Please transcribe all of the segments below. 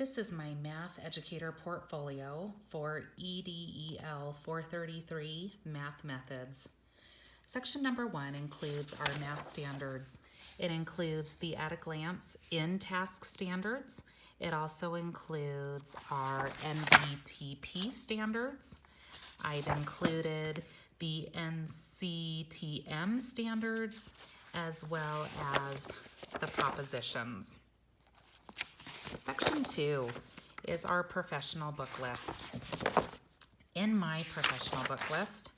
This is my Math Educator Portfolio for EDEL 433 Math Methods. Section number 1 includes our math standards. It includes the at-a-glance in-task standards. It also includes our NBTP standards. I've included the NCTM standards as well as the propositions. Section 2 is our professional book list. In my professional book list,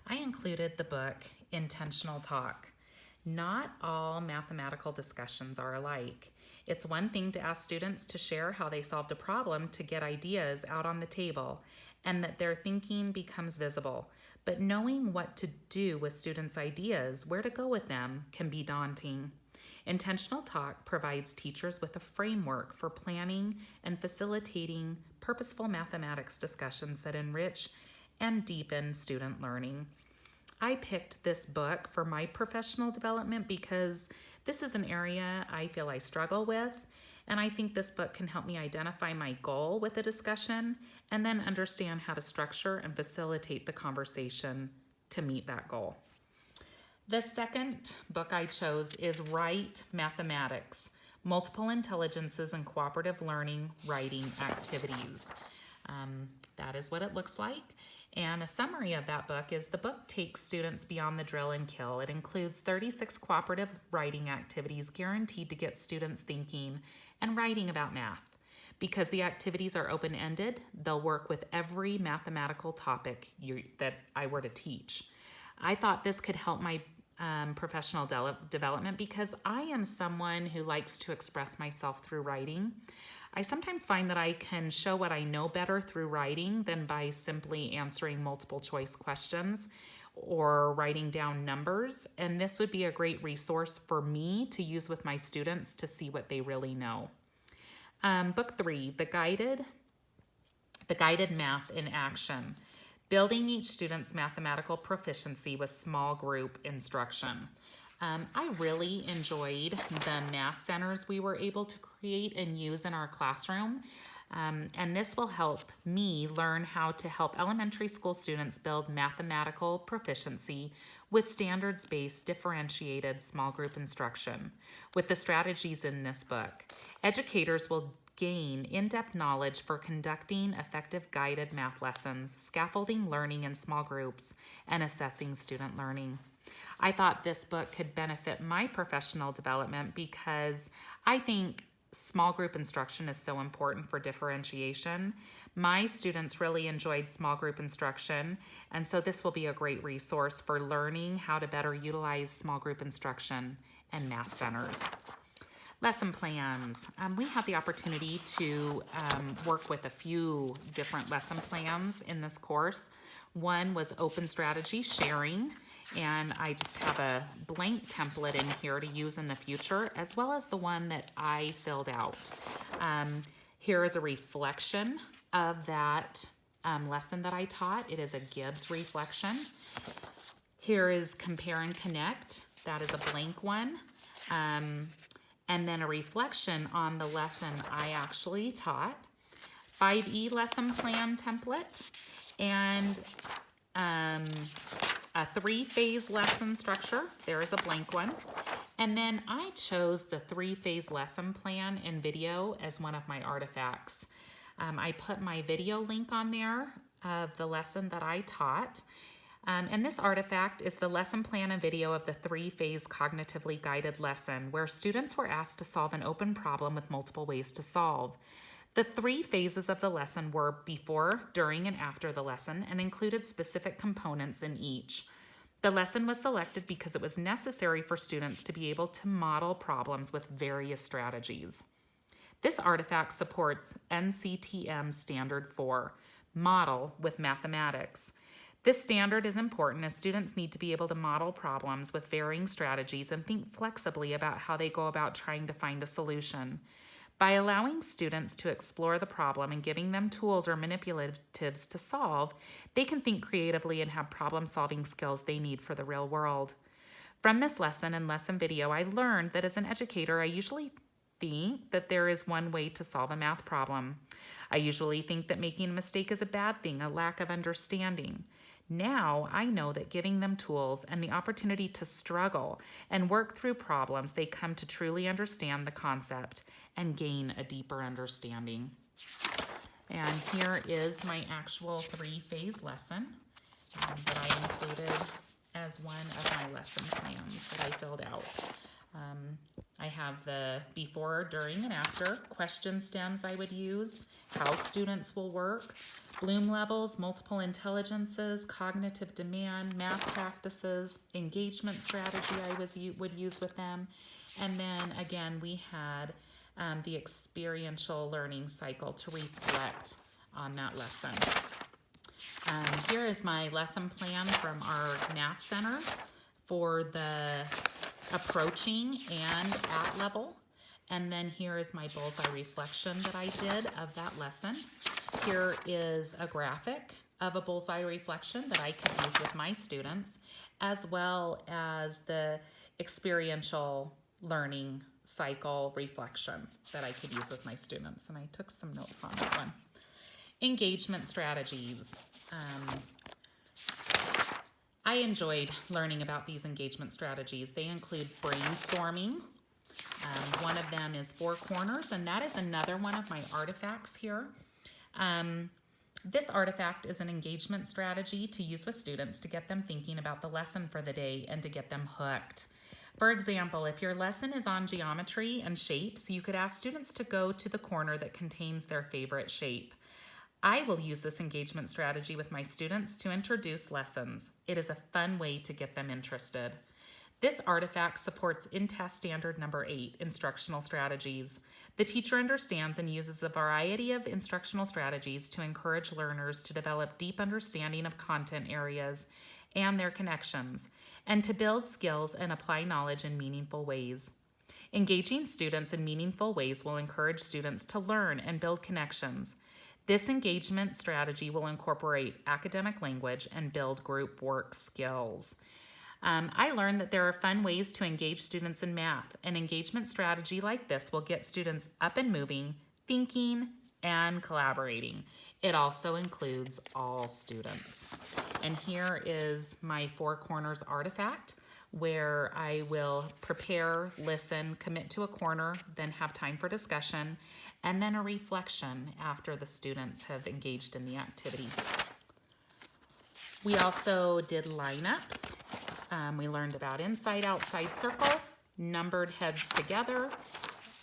I included the book Intentional Talk. Not all mathematical discussions are alike. It's one thing to ask students to share how they solved a problem to get ideas out on the table and that their thinking becomes visible. But knowing what to do with students' ideas, where to go with them, can be daunting. Intentional Talk provides teachers with a framework for planning and facilitating purposeful mathematics discussions that enrich and deepen student learning. I picked this book for my professional development because this is an area I feel I struggle with, and I think this book can help me identify my goal with a discussion and then understand how to structure and facilitate the conversation to meet that goal. The second book I chose is Write Mathematics, Multiple Intelligences and Cooperative Learning Writing Activities. That is what it looks like. And a summary of that book is the book takes students beyond the drill and kill. It includes 36 cooperative writing activities guaranteed to get students thinking and writing about math. Because the activities are open-ended, they'll work with every mathematical topic that I were to teach. I thought this could help my professional development because I am someone who likes to express myself through writing. I sometimes find that I can show what I know better through writing than by simply answering multiple choice questions or writing down numbers, and this would be a great resource for me to use with my students to see what they really know. Book 3, the guided math in action. Building each student's mathematical proficiency with small group instruction. I really enjoyed the math centers we were able to create and use in our classroom. And this will help me learn how to help elementary school students build mathematical proficiency with standards-based differentiated small group instruction. With the strategies in this book, educators will gain in-depth knowledge for conducting effective guided math lessons, scaffolding learning in small groups, and assessing student learning. I thought this book could benefit my professional development because I think small group instruction is so important for differentiation. My students really enjoyed small group instruction, and so this will be a great resource for learning how to better utilize small group instruction and math centers. Lesson plans. We have the opportunity to work with a few different lesson plans in this course. One was open strategy sharing, and I just have a blank template in here to use in the future, as well as the one that I filled out. Here is a reflection of that lesson that I taught. It is a Gibbs reflection. Here is compare and connect. That is a blank one. And then a reflection on the lesson I actually taught, 5E lesson plan template, and a 3-phase lesson structure. There is a blank one. And then I chose the 3-phase lesson plan in video as one of my artifacts. I put my video link on there of the lesson that I taught. And this artifact is the lesson plan and video of the 3-phase cognitively guided lesson where students were asked to solve an open problem with multiple ways to solve. The 3 phases of the lesson were before, during, and after the lesson and included specific components in each. The lesson was selected because it was necessary for students to be able to model problems with various strategies. This artifact supports NCTM Standard 4, Model with Mathematics. This standard is important as students need to be able to model problems with varying strategies and think flexibly about how they go about trying to find a solution. By allowing students to explore the problem and giving them tools or manipulatives to solve, they can think creatively and have problem-solving skills they need for the real world. From this lesson and lesson video, I learned that as an educator, I usually think that there is one way to solve a math problem. I usually think that making a mistake is a bad thing, a lack of understanding. Now I know that giving them tools and the opportunity to struggle and work through problems, they come to truly understand the concept and gain a deeper understanding. And here is my actual 3-phase lesson that I included as one of my lesson plans that I filled out. I have the before, during, and after, question stems I would use, how students will work, Bloom levels, multiple intelligences, cognitive demand, math practices, engagement strategy I would use with them. And then again, we had the experiential learning cycle to reflect on that lesson. Here is my lesson plan from our math centers for the approaching and at level. And then here is my bullseye reflection that I did of that lesson. Here is a graphic of a bullseye reflection that I can use with my students, as well as the experiential learning cycle reflection that I could use with my students. And I took some notes on that one. Engagement strategies. I enjoyed learning about these engagement strategies. They include brainstorming. One of them is 4 corners, and that is another one of my artifacts here. This artifact is an engagement strategy to use with students to get them thinking about the lesson for the day and to get them hooked. For example, if your lesson is on geometry and shapes, you could ask students to go to the corner that contains their favorite shape. I will use this engagement strategy with my students to introduce lessons. It is a fun way to get them interested. This artifact supports in-test standard number 8, instructional strategies. The teacher understands and uses a variety of instructional strategies to encourage learners to develop deep understanding of content areas and their connections, and to build skills and apply knowledge in meaningful ways. Engaging students in meaningful ways will encourage students to learn and build connections. This engagement strategy will incorporate academic language and build group work skills. I learned that there are fun ways to engage students in math. An engagement strategy like this will get students up and moving, thinking, and collaborating. It also includes all students. And here is my 4 corners artifact, where I will prepare, listen, commit to a corner, then have time for discussion, and then a reflection after the students have engaged in the activity. We also did lineups. We learned about inside, outside circle, numbered heads together,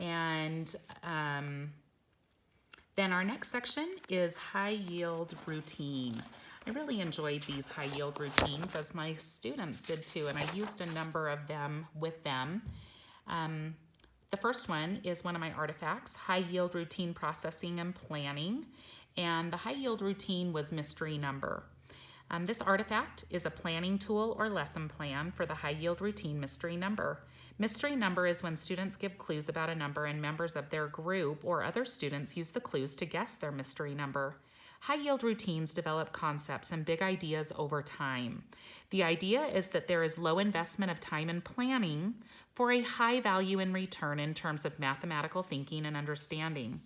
and then our next section is high yield routine. I really enjoyed these high yield routines, as my students did too, and I used a number of them with them. The first one is one of my artifacts, high yield routine processing and planning, and the high yield routine was mystery number. This artifact is a planning tool or lesson plan for the high yield routine mystery number. Mystery number is when students give clues about a number and members of their group or other students use the clues to guess their mystery number. High yield routines develop concepts and big ideas over time. The idea is that there is low investment of time and planning for a high value in return in terms of mathematical thinking and understanding.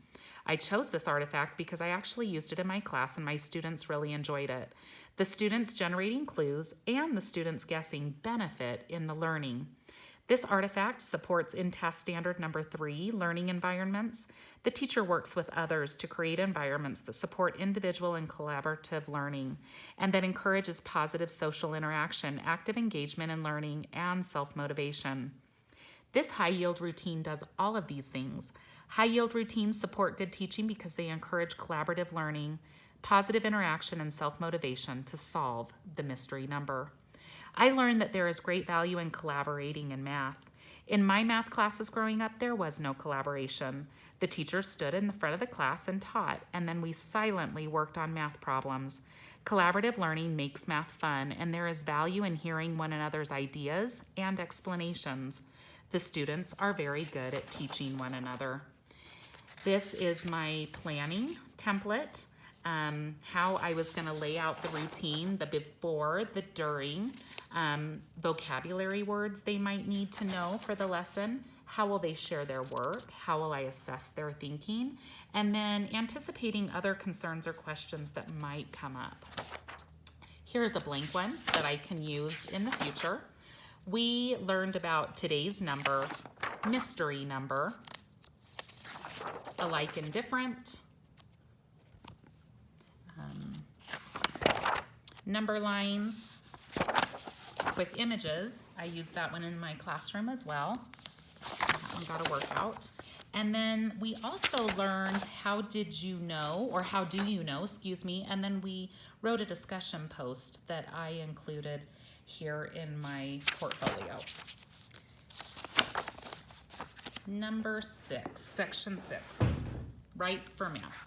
I chose this artifact because I actually used it in my class and my students really enjoyed it. The students generating clues and the students guessing benefit in the learning. This artifact supports in-test standard number 3, learning environments. The teacher works with others to create environments that support individual and collaborative learning and that encourages positive social interaction, active engagement in learning, and self-motivation. This high-yield routine does all of these things. High-yield routines support good teaching because they encourage collaborative learning, positive interaction, and self-motivation to solve the mystery number. I learned that there is great value in collaborating in math. In my math classes growing up, there was no collaboration. The teacher stood in the front of the class and taught, and then we silently worked on math problems. Collaborative learning makes math fun, and there is value in hearing one another's ideas and explanations. The students are very good at teaching one another. This is my planning template. How I was going to lay out the routine, the before, the during, vocabulary words they might need to know for the lesson, How will they share their work? How will I assess their thinking? And then anticipating other concerns or questions that might come up. Here's a blank one that I can use in the future. We learned about today's number, mystery number, alike and different, number lines with images. I used that one in my classroom as well. That one got a workout. And then we also learned how did you know, or how do you know, excuse me, and then we wrote a discussion post that I included here in my portfolio. Number 6, section 6, write for math.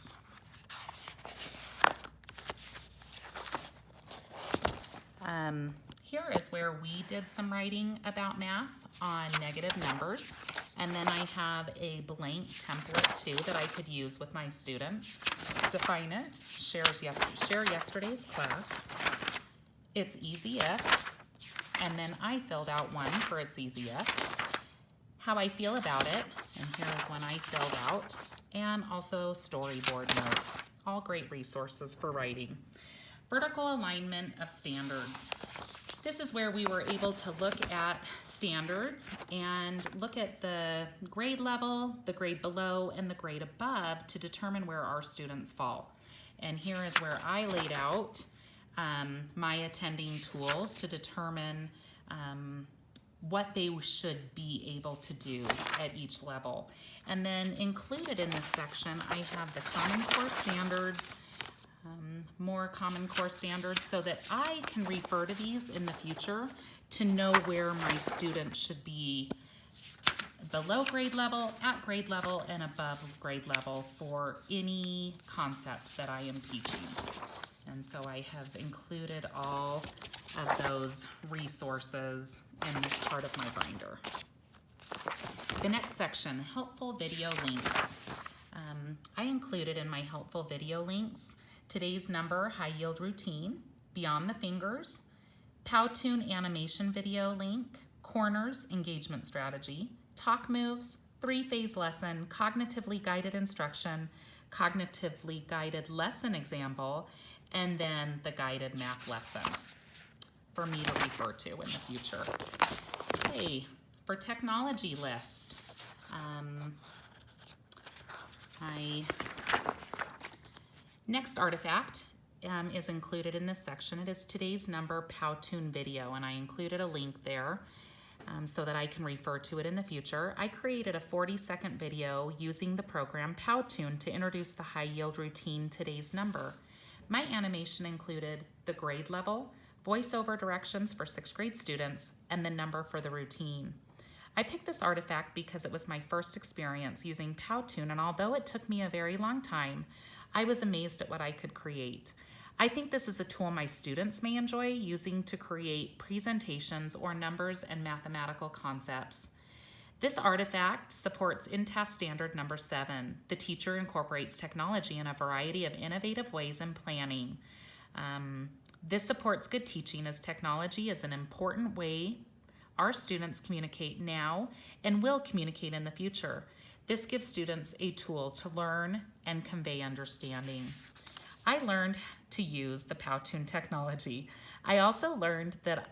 Here is where we did some writing about math on negative numbers. And then I have a blank template too that I could use with my students. Define it, share yesterday's class. It's easy if, and then I filled out one for it's easy if. How I feel about it, and here is one I filled out, and also storyboard notes. All great resources for writing. Vertical alignment of standards. This is where we were able to look at standards and look at the grade level, the grade below, and the grade above to determine where our students fall. And here is where I laid out my attending tools to determine what they should be able to do at each level. And then included in this section, I have the Common Core standards, more Common Core standards, so that I can refer to these in the future to know where my students should be below grade level, at grade level, and above grade level for any concept that I am teaching. And so I have included all of those resources in this part of my binder. The next section, helpful video links. I included in my helpful video links today's number, high yield routine, beyond the fingers, Powtoon animation video link, corners, engagement strategy, talk moves, 3-phase lesson, cognitively guided instruction, cognitively guided lesson example, and then the guided math lesson for me to refer to in the future. Okay, for technology list, my next artifact is included in this section. It is today's number Powtoon video, and I included a link there so that I can refer to it in the future. I created a 40-second video using the program Powtoon to introduce the high yield routine today's number. My animation included the grade level, voiceover directions for 6th grade students, and the number for the routine. I picked this artifact because it was my first experience using Powtoon, and although it took me a very long time, I was amazed at what I could create. I think this is a tool my students may enjoy using to create presentations or numbers and mathematical concepts. This artifact supports InTASK standard number 7. The teacher incorporates technology in a variety of innovative ways in planning. This supports good teaching as technology is an important way our students communicate now and will communicate in the future. This gives students a tool to learn and convey understanding. I learned to use the Powtoon technology. I also learned that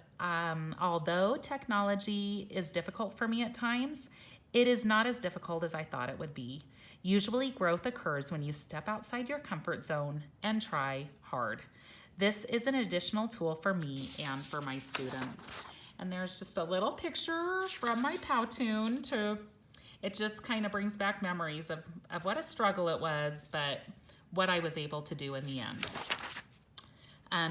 although technology is difficult for me at times, it is not as difficult as I thought it would be. Usually growth occurs when you step outside your comfort zone and try hard. This is an additional tool for me and for my students. And there's just a little picture from my Powtoon it just kind of brings back memories of what a struggle it was, but what I was able to do in the end.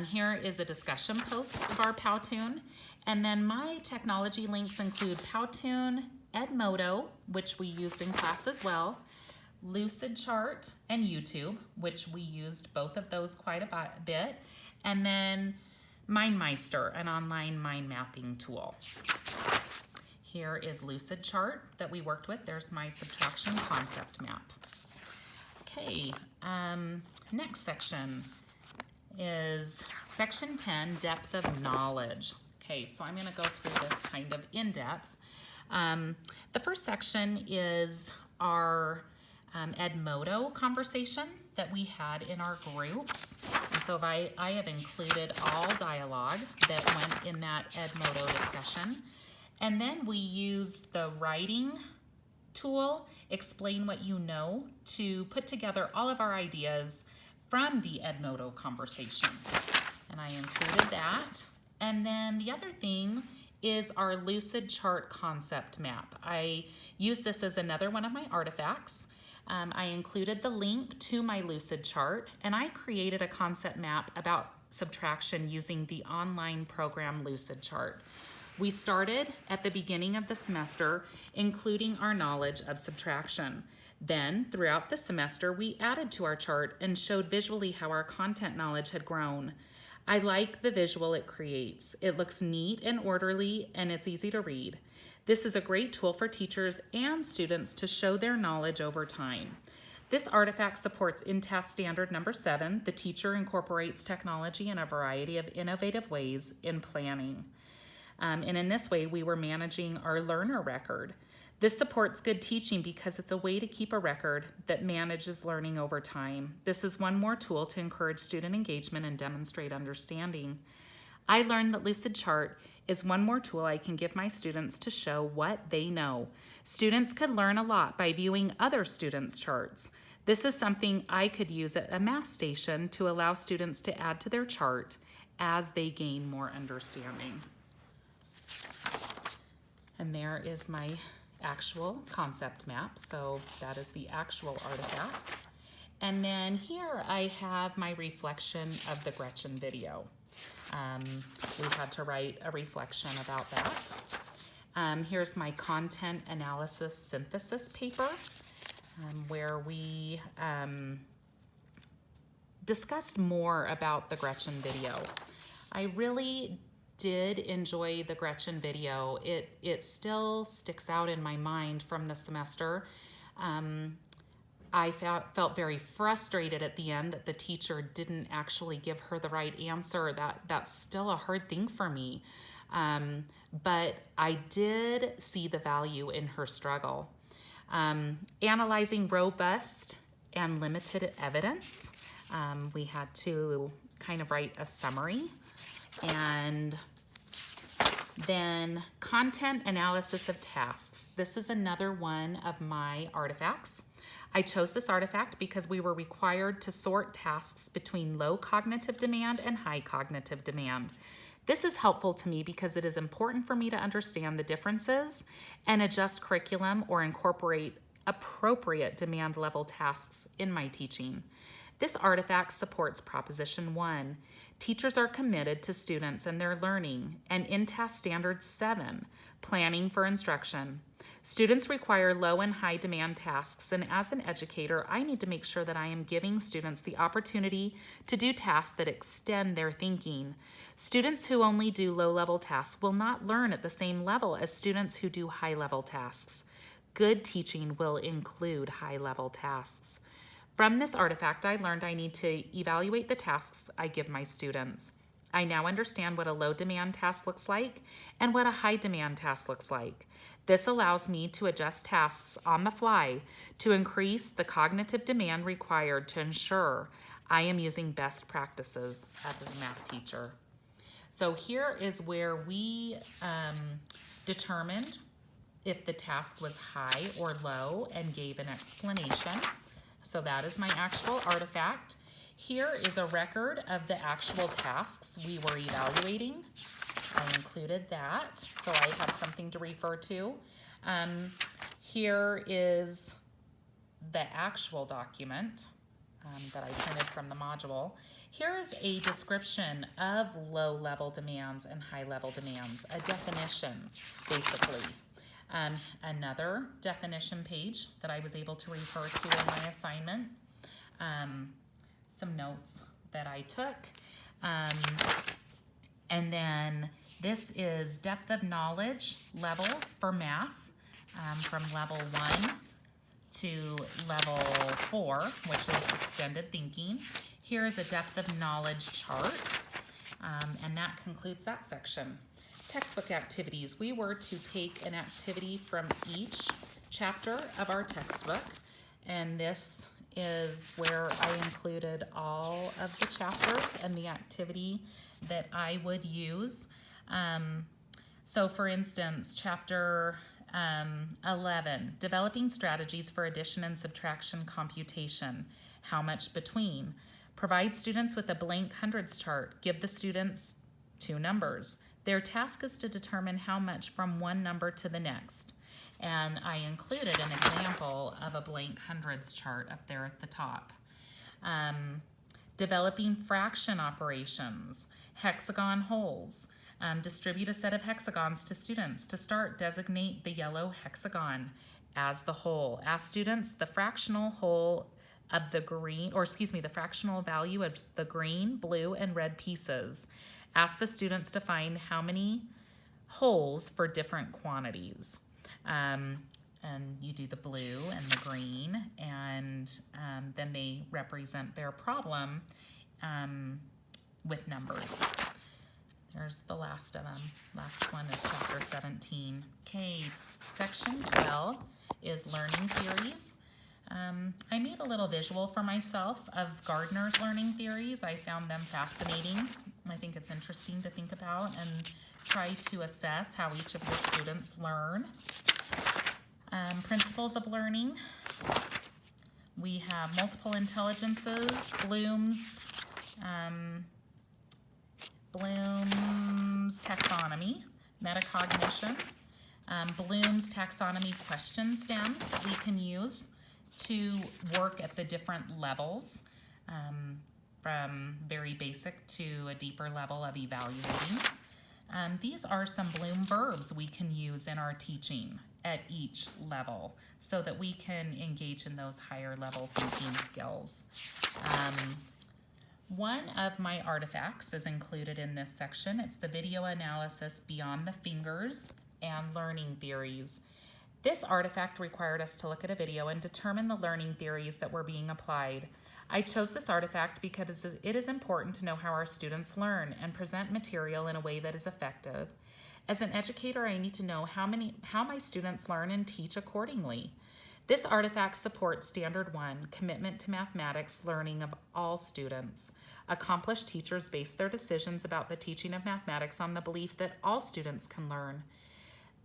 Here is a discussion post of our Powtoon. And then my technology links include Powtoon, Edmodo, which we used in class as well, Lucidchart, and YouTube, which we used both of those quite a bit. And then MindMeister, an online mind mapping tool. Here is Lucidchart that we worked with. There's my subtraction concept map. Okay, next section is section 10, depth of knowledge. Okay, so I'm gonna go through this kind of in depth. The first section is our Edmodo conversation that we had in our groups. And so I have included all dialogue that went in that Edmodo discussion. And then we used the writing tool, Explain What You Know, to put together all of our ideas from the Edmodo conversation. And I included that. And then the other thing is our lucid chart concept map. I use this as another one of my artifacts. I included the link to my lucid chart, and I created a concept map about subtraction using the online program Lucid Chart. We started at the beginning of the semester, including our knowledge of subtraction. Then, throughout the semester, we added to our chart and showed visually how our content knowledge had grown. I like the visual it creates. It looks neat and orderly, and it's easy to read. This is a great tool for teachers and students to show their knowledge over time. This artifact supports in-task standard number 7. The teacher incorporates technology in a variety of innovative ways in planning. And in this way, we were managing our learner record. This supports good teaching because it's a way to keep a record that manages learning over time. This is one more tool to encourage student engagement and demonstrate understanding. I learned that Lucid Chart is one more tool I can give my students to show what they know. Students could learn a lot by viewing other students' charts. This is something I could use at a math station to allow students to add to their chart as they gain more understanding. And there is my actual concept map. So that is the actual artifact. And then here I have my reflection of the Gretchen video. We had to write a reflection about that. Here's my content analysis synthesis paper, where we discussed more about the Gretchen video. I really did enjoy the Gretchen video. It still sticks out in my mind from the semester. I felt very frustrated at the end that the teacher didn't actually give her the right answer. That's still a hard thing for me. But I did see the value in her struggle. Analyzing robust and limited evidence. We had to kind of write a summary. And then content analysis of tasks. This is another one of my artifacts. I chose this artifact because we were required to sort tasks between low cognitive demand and high cognitive demand. This is helpful to me because it is important for me to understand the differences and adjust curriculum or incorporate appropriate demand level tasks in my teaching. This artifact supports Proposition 1. Teachers are committed to students and their learning, and in-task standard 7, planning for instruction. Students require low and high demand tasks, and as an educator, I need to make sure that I am giving students the opportunity to do tasks that extend their thinking. Students who only do low-level tasks will not learn at the same level as students who do high-level tasks. Good teaching will include high-level tasks. From this artifact, I learned I need to evaluate the tasks I give my students. I now understand what a low-demand task looks like and what a high-demand task looks like. This allows me to adjust tasks on the fly to increase the cognitive demand required to ensure I am using best practices as a math teacher. So here is where we determined if the task was high or low and gave an explanation. So that is my actual artifact. Here is a record of the actual tasks we were evaluating. I included that, so I have something to refer to. Here is the actual document that I printed from the module. Here is a description of low-level demands and high-level demands, a definition, basically. Another definition page that I was able to refer to in my assignment. Some notes that I took. And then this is depth of knowledge levels for math from level 1 to level 4, which is extended thinking. Here is a depth of knowledge chart, and that concludes that section. textbook activities. We were to take an activity from each chapter of our textbook, and this is where I included all of the chapters and the activity that I would use. So for instance, chapter 11, developing strategies for addition and subtraction computation. How much between? Provide students with a blank hundreds chart. Give the students 2 numbers. Their task is to determine how much from one number to the next. And I included an example of a blank hundreds chart up there at the top. Developing fraction operations, hexagon wholes. Distribute a set of hexagons to students. To start, designate the yellow hexagon as the whole. Ask students the fractional whole of the green, or excuse me, the fractional value of the green, blue, and red pieces. Ask the students to find how many wholes for different quantities. And you do the blue and the green, and then they represent their problem with numbers. There's the last of them. Last one is chapter 17. Okay, section 12 is learning theories. I made a little visual for myself of Gardner's learning theories. I found them fascinating. I think it's interesting to think about and try to assess how each of your students learn. Principles of learning. We have multiple intelligences, Bloom's taxonomy, metacognition, Bloom's taxonomy question stems that we can use to work at the different levels, from very basic to a deeper level of evaluating. These are some Bloom verbs we can use in our teaching at each level so that we can engage in those higher level thinking skills. One of my artifacts is included in this section. It's the video analysis Beyond the Fingers and Learning Theories. This artifact required us to look at a video and determine the learning theories that were being applied. I chose this artifact because it is important to know how our students learn and present material in a way that is effective. As an educator, I need to know how my students learn and teach accordingly. This artifact supports Standard 1, commitment to mathematics learning of all students. Accomplished teachers base their decisions about the teaching of mathematics on the belief that all students can learn.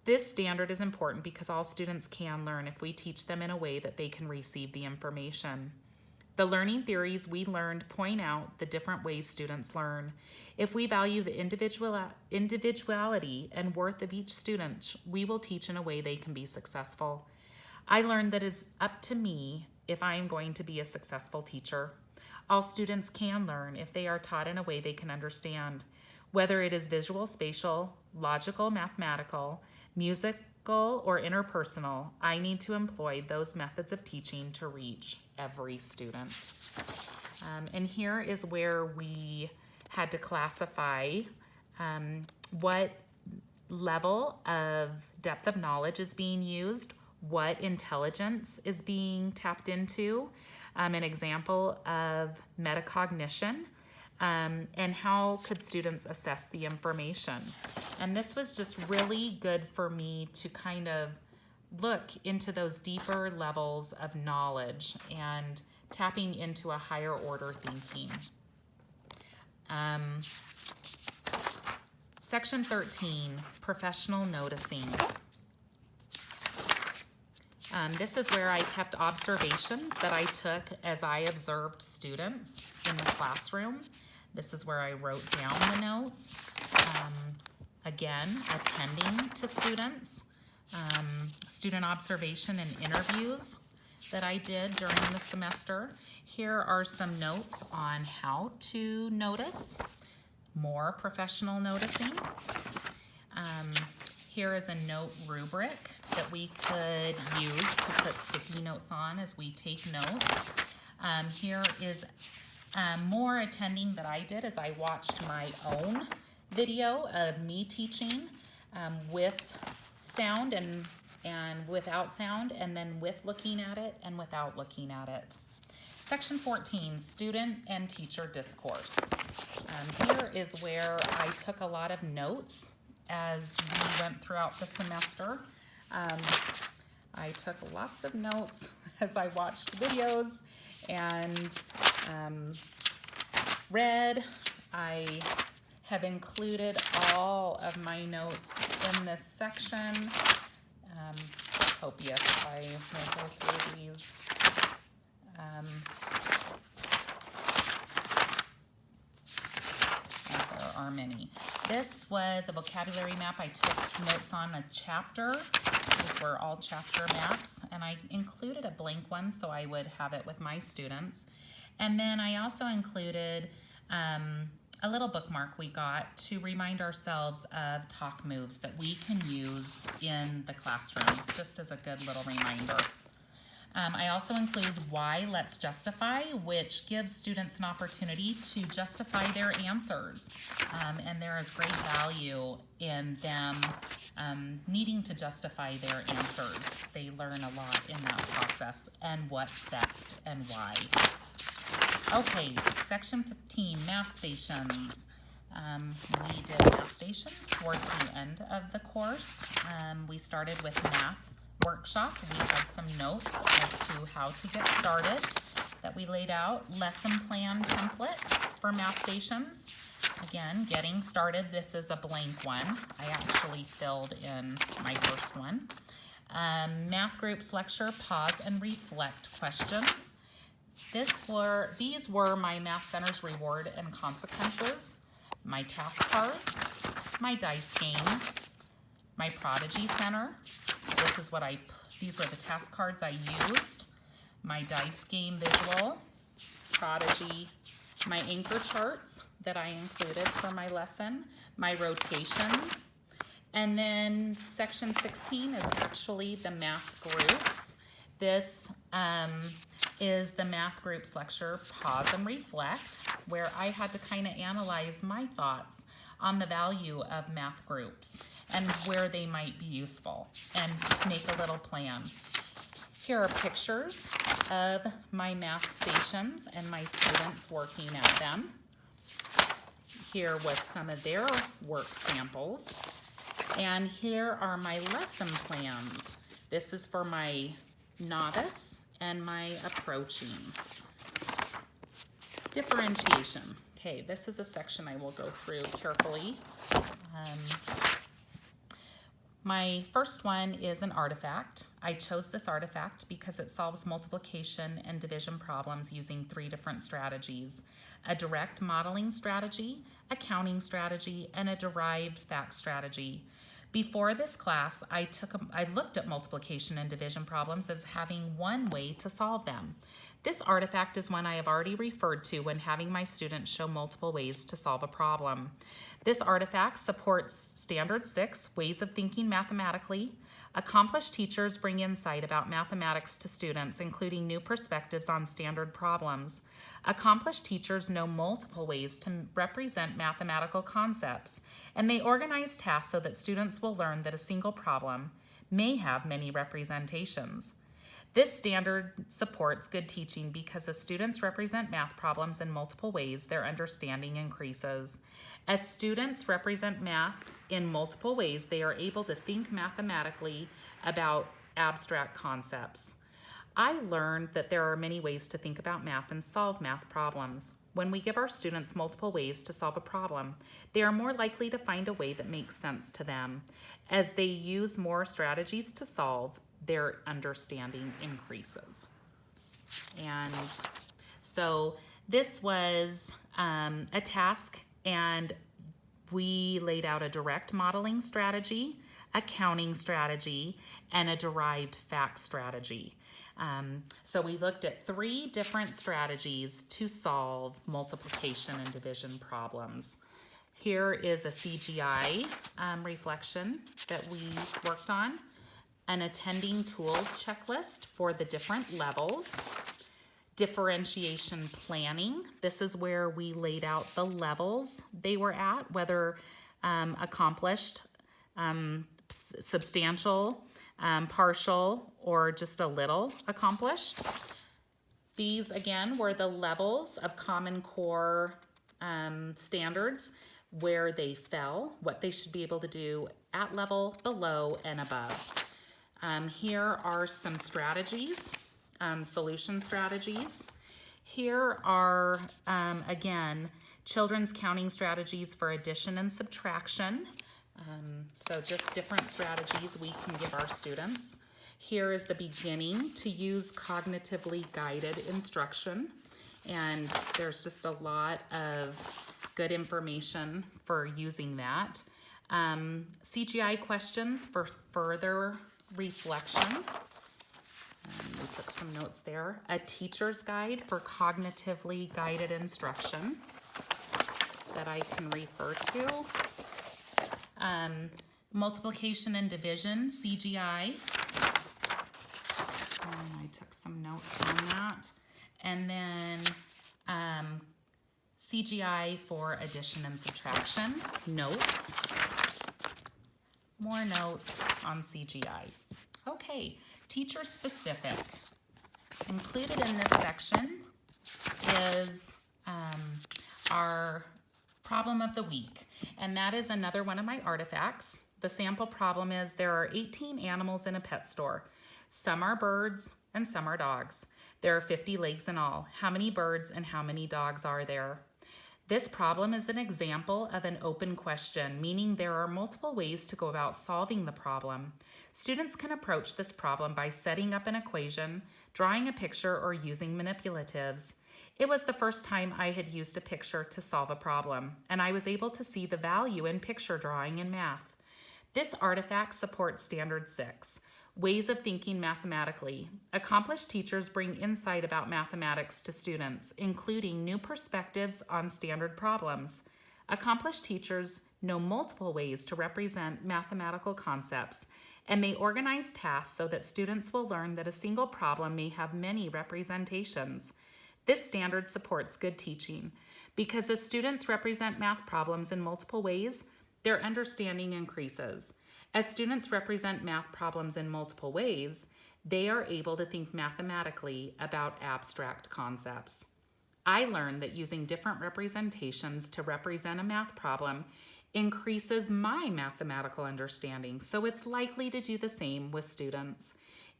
This standard is important because all students can learn if we teach them in a way that they can receive the information. The learning theories we learned point out the different ways students learn. If we value the individuality and worth of each student, we will teach in a way they can be successful. I learned that it's up to me if I am going to be a successful teacher. All students can learn if they are taught in a way they can understand. Whether it is visual, spatial, logical, mathematical, musical, or interpersonal, I need to employ those methods of teaching to reach every student. And here is where we had to classify what level of depth of knowledge is being used, what intelligence is being tapped into, an example of metacognition, and how could students assess the information. And this was just really good for me to kind of look into those deeper levels of knowledge and tapping into a higher order thinking. Section 13, professional noticing. This is where I kept observations that I took as I observed students in the classroom. This is where I wrote down the notes. Again, attending to students, student observation and interviews that I did during the semester. Here are some notes on how to notice, more professional noticing. Here is a note rubric that we could use to put sticky notes on as we take notes. Here is more attending that I did as I watched my own video of me teaching with sound and without sound, and then with looking at it and without looking at it. Section 14, student and teacher discourse. Here is where I took a lot of notes as we went throughout the semester. I took lots of notes as I watched videos and read. I have included all of my notes in this section. Copious. I will go through these. There are many. This was a vocabulary map I took notes on a chapter. These were all chapter maps, and I included a blank one so I would have it with my students. And then I also included a little bookmark we got to remind ourselves of talk moves that we can use in the classroom, just as a good little reminder. I also include Why Let's Justify, which gives students an opportunity to justify their answers. And there is great value in them needing to justify their answers. They learn a lot in that process, and what's best and why. Okay, section 15, math stations. We did math stations towards the end of the course. We started with math workshop. We had some notes as to how to get started that we laid out. Lesson plan template for math stations. Again, getting started. This is a blank one. I actually filled in my first one. Math groups lecture, pause and reflect questions. These were my Math Center's reward and consequences, my task cards, my dice game, my Prodigy Center. These were the task cards I used, my dice game visual, Prodigy, my anchor charts that I included for my lesson, my rotations, and then section 16 is actually the math groups. This is the math groups lecture, pause and reflect, where I had to kind of analyze my thoughts on the value of math groups and where they might be useful and make a little plan. Here are pictures of my math stations and my students working at them. Here was some of their work samples. And here are my lesson plans. This is for my novice and my approaching. Differentiation. Okay, this is a section I will go through carefully. My first one is an artifact. I chose this artifact because it solves multiplication and division problems using 3 different strategies: a direct modeling strategy, a counting strategy, and a derived fact strategy. Before this class, I looked at multiplication and division problems as having one way to solve them. This artifact is one I have already referred to when having my students show multiple ways to solve a problem. This artifact supports Standard 6 ways of thinking mathematically. Accomplished teachers bring insight about mathematics to students, including new perspectives on standard problems. Accomplished teachers know multiple ways to represent mathematical concepts, and they organize tasks so that students will learn that a single problem may have many representations. This standard supports good teaching because as students represent math problems in multiple ways, their understanding increases. As students represent math in multiple ways, they are able to think mathematically about abstract concepts. I learned that there are many ways to think about math and solve math problems. When we give our students multiple ways to solve a problem, they are more likely to find a way that makes sense to them. As they use more strategies to solve, their understanding increases. And so this was a task, and we laid out a direct modeling strategy, a counting strategy, and a derived fact strategy. So we looked at 3 different strategies to solve multiplication and division problems. Here is a CGI reflection that we worked on, an attending tools checklist for the different levels, differentiation planning. This is where we laid out the levels they were at, whether accomplished, substantial, partial, or just a little accomplished. These, again, were the levels of Common Core standards where they fell, what they should be able to do at level, below, and above. Here are some strategies, solution strategies. Here are, again, children's counting strategies for addition and subtraction. So just different strategies we can give our students. Here is the beginning to use cognitively guided instruction. And there's just a lot of good information for using that. CGI questions for further reflection. We took some notes there. A teacher's guide for cognitively guided instruction that I can refer to. Multiplication and division, CGI. I took some notes on that. And then CGI for addition and subtraction, notes. More notes on CGI. Okay, teacher specific. Included in this section is our problem of the week. And that is another one of my artifacts. The sample problem is there are 18 animals in a pet store. Some are birds and some are dogs. There are 50 legs in all. How many birds and how many dogs are there? This problem is an example of an open question, meaning there are multiple ways to go about solving the problem. Students can approach this problem by setting up an equation, drawing a picture, or using manipulatives. It was the first time I had used a picture to solve a problem, and I was able to see the value in picture drawing in math. This artifact supports Standard 6. Ways of thinking mathematically. Accomplished teachers bring insight about mathematics to students, including new perspectives on standard problems. Accomplished teachers know multiple ways to represent mathematical concepts, and they organize tasks so that students will learn that a single problem may have many representations. This standard supports good teaching, because as students represent math problems in multiple ways, their understanding increases. As students represent math problems in multiple ways, they are able to think mathematically about abstract concepts. I learned that using different representations to represent a math problem increases my mathematical understanding, so it's likely to do the same with students.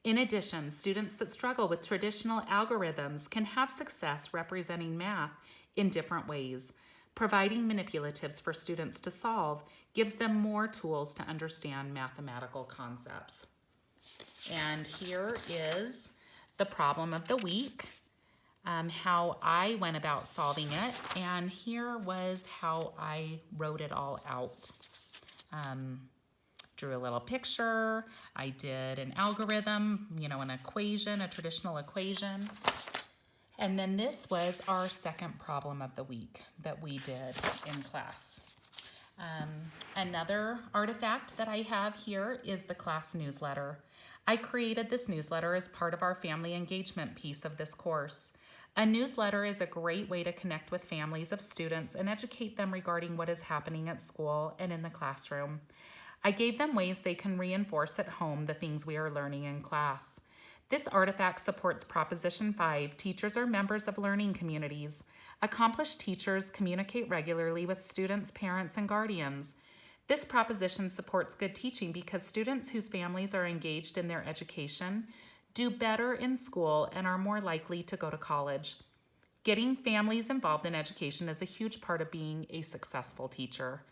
In addition, students that struggle with traditional algorithms can have success representing math in different ways. Providing manipulatives for students to solve gives them more tools to understand mathematical concepts. And here is the problem of the week, how I went about solving it, and here was how I wrote it all out. Drew a little picture, I did an algorithm, an equation, a traditional equation. And then this was our second problem of the week that we did in class. Another artifact that I have here is the class newsletter. I created this newsletter as part of our family engagement piece of this course. A newsletter is a great way to connect with families of students and educate them regarding what is happening at school and in the classroom. I gave them ways they can reinforce at home the things we are learning in class. This artifact supports Proposition 5. Teachers are members of learning communities. Accomplished teachers communicate regularly with students, parents, and guardians. This proposition supports good teaching because students whose families are engaged in their education do better in school and are more likely to go to college. Getting families involved in education is a huge part of being a successful teacher.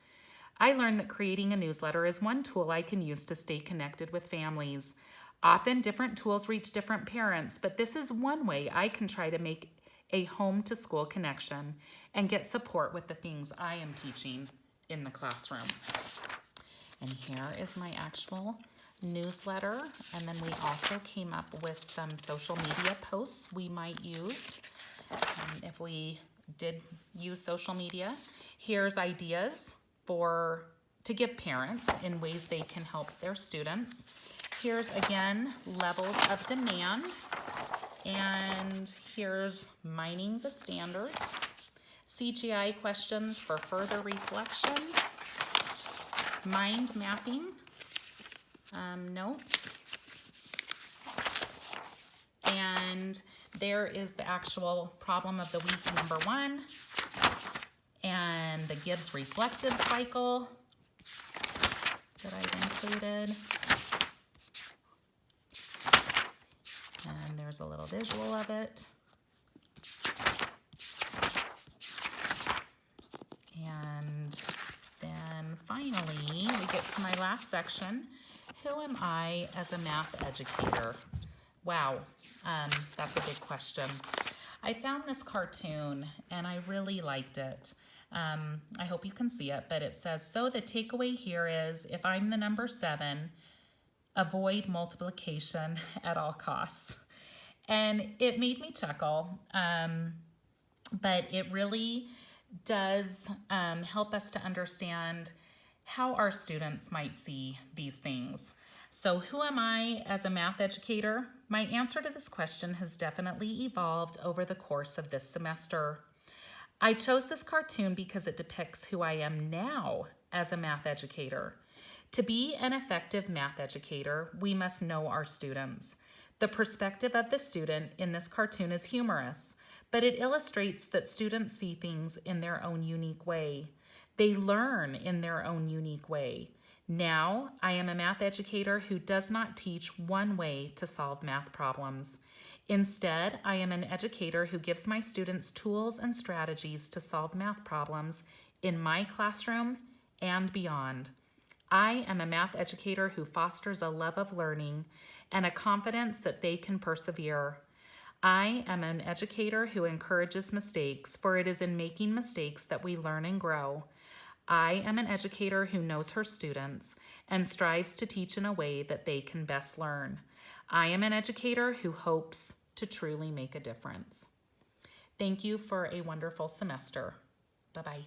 I learned that creating a newsletter is one tool I can use to stay connected with families. Often different tools reach different parents, but this is one way I can try to make a home-to-school connection and get support with the things I am teaching in the classroom. And here is my actual newsletter. And then we also came up with some social media posts we might use if we did use social media. Here's ideas to give parents in ways they can help their students. Here's again levels of demand, and here's mining the standards, CGI questions for further reflection, mind mapping notes, and there is the actual problem of the week number 1. and the Gibbs reflective cycle that I've included. And there's a little visual of it. And then finally, we get to my last section. Who am I as a math educator? Wow, that's a big question. I found this cartoon and I really liked it. I hope you can see it, but it says, so the takeaway here is, if I'm the number 7, avoid multiplication at all costs. And it made me chuckle, but it really does help us to understand how our students might see these things. So who am I as a math educator? My answer to this question has definitely evolved over the course of this semester. I chose this cartoon because it depicts who I am now as a math educator. To be an effective math educator, we must know our students. The perspective of the student in this cartoon is humorous, but it illustrates that students see things in their own unique way. They learn in their own unique way. Now, I am a math educator who does not teach one way to solve math problems. Instead, I am an educator who gives my students tools and strategies to solve math problems in my classroom and beyond. I am a math educator who fosters a love of learning and a confidence that they can persevere. I am an educator who encourages mistakes, for it is in making mistakes that we learn and grow. I am an educator who knows her students and strives to teach in a way that they can best learn. I am an educator who hopes to truly make a difference. Thank you for a wonderful semester. Bye-bye.